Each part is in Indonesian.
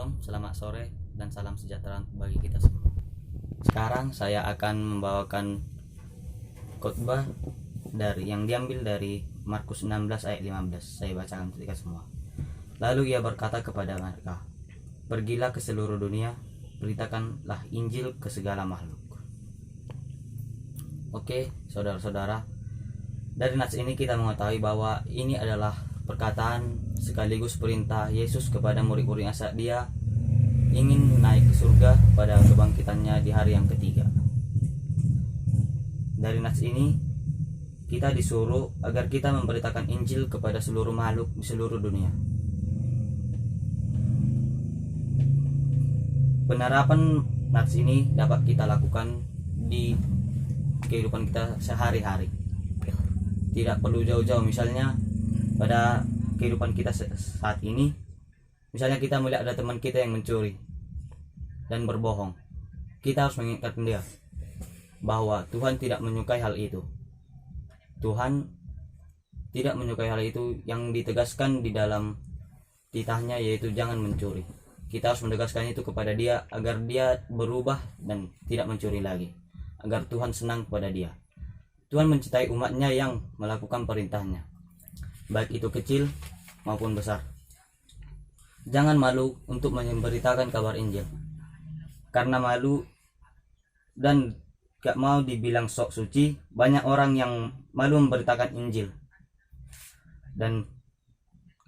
Shalom, selamat sore, dan salam sejahtera bagi kita semua. Sekarang saya akan membawakan khotbah yang diambil dari Markus 16 ayat 15. Saya bacakan untuk kita semua. Lalu ia berkata kepada mereka, "Pergilah ke seluruh dunia, beritakanlah Injil ke segala makhluk." Oke, saudara-saudara, dari nats ini kita mengetahui bahwa ini adalah perkataan sekaligus perintah Yesus kepada murid-muridnya saat dia ingin naik ke surga pada kebangkitannya di hari yang ketiga. Dari nats ini kita disuruh agar kita memberitakan Injil kepada seluruh makhluk di seluruh dunia. Penerapan nats ini dapat kita lakukan di kehidupan kita sehari-hari. Tidak perlu jauh-jauh, misalnya pada kehidupan kita saat ini, misalnya kita melihat ada teman kita yang mencuri dan berbohong, kita harus mengingatkan dia bahwa Tuhan tidak menyukai hal itu. Tuhan tidak menyukai hal itu. Yang ditegaskan di dalam titahnya yaitu jangan mencuri. Kita harus menegaskan itu kepada dia agar dia berubah dan tidak mencuri lagi, agar Tuhan senang kepada dia. Tuhan mencintai umatnya yang melakukan perintahnya, baik itu kecil maupun besar. Jangan malu untuk memberitakan kabar Injil. Karena malu dan gak mau dibilang sok suci, banyak orang yang malu memberitakan Injil. Dan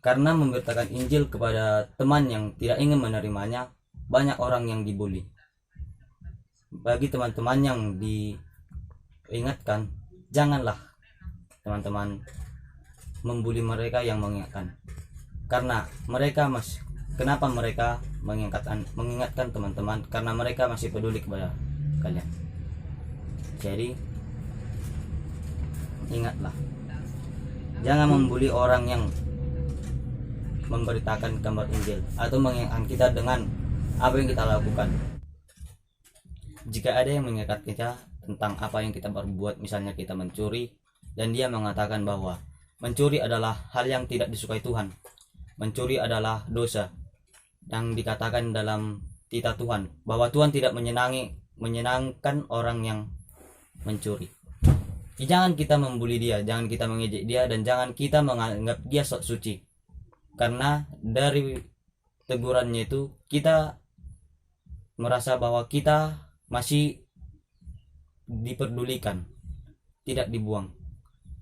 karena memberitakan Injil kepada teman yang tidak ingin menerimanya, banyak orang yang dibully. Bagi teman-teman yang diingatkan, janganlah teman-teman membuli mereka yang mengingatkan. Karena kenapa mereka mengingatkan teman-teman? Karena mereka masih peduli kepada kalian. Jadi ingatlah, jangan membuli orang yang memberitakan kabar Injil atau mengingatkan kita dengan apa yang kita lakukan. Jika ada yang mengingatkan kita tentang apa yang kita berbuat, misalnya kita mencuri, dan dia mengatakan bahwa mencuri adalah hal yang tidak disukai Tuhan, mencuri adalah dosa yang dikatakan dalam titah Tuhan, bahwa Tuhan tidak menyenangkan orang yang mencuri. Jangan kita membuli dia, jangan kita mengejek dia, dan jangan kita menganggap dia sok suci. Karena dari tegurannya itu kita merasa bahwa kita masih diperdulikan, tidak dibuang.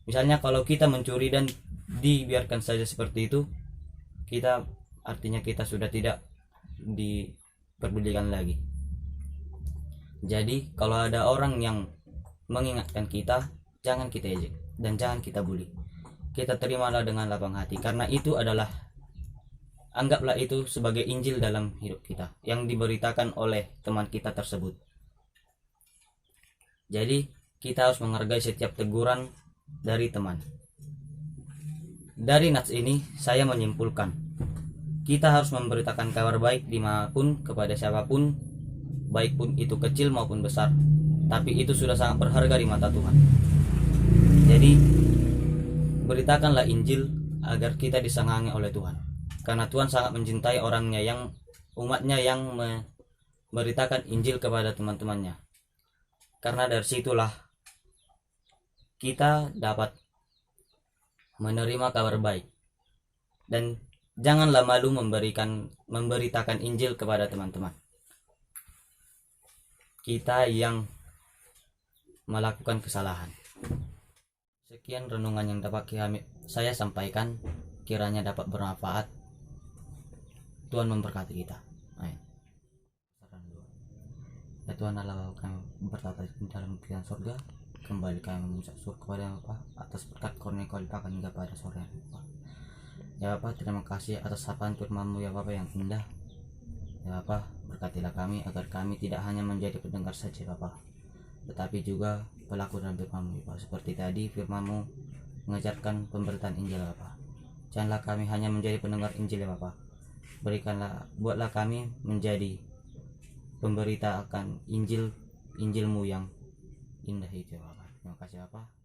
Misalnya kalau kita mencuri dan dibiarkan saja seperti itu, artinya kita sudah tidak diperdulikan lagi. Jadi kalau ada orang yang mengingatkan kita, jangan kita ejek dan jangan kita bully. Kita terimalah dengan lapang hati, karena itu adalah, anggaplah itu sebagai Injil dalam hidup kita yang diberitakan oleh teman kita tersebut. Jadi kita harus menghargai setiap teguran dari teman. Dari nats ini saya menyimpulkan, kita harus memberitakan kabar baik dimanapun kepada siapapun, baik pun itu kecil maupun besar, tapi itu sudah sangat berharga di mata Tuhan. Jadi beritakanlah Injil agar kita disenangi oleh Tuhan, karena Tuhan sangat mencintai umatnya yang memberitakan Injil kepada teman-temannya. Karena dari situlah kita dapat menerima kabar baik. Dan janganlah malu memberitakan Injil kepada teman-teman kita yang melakukan kesalahan. Sekian renungan yang dapat saya sampaikan, kiranya dapat bermanfaat. Tuhan memberkati kita. Amin. Ya Tuhan Allah, kami bertata di dalam kerajaan surga, kembali kami mengucap syukur kepada Bapa atas berkat karunia Kau limpahkan hingga pada sore hari Bapa. Ya Bapa, terima kasih atas sapaan firman-Mu ya Bapa yang indah. Ya Bapa, berkatilah kami agar kami tidak hanya menjadi pendengar saja Bapa, tetapi juga pelaku dalam firman-Mu Bapa. Seperti tadi firman-Mu mengajarkan pemberitaan Injil Bapa. Janganlah kami hanya menjadi pendengar Injil ya Bapa. Buatlah kami menjadi pemberita akan Injil-Mu yang indah itu Bapak. Terima kasih Bapak.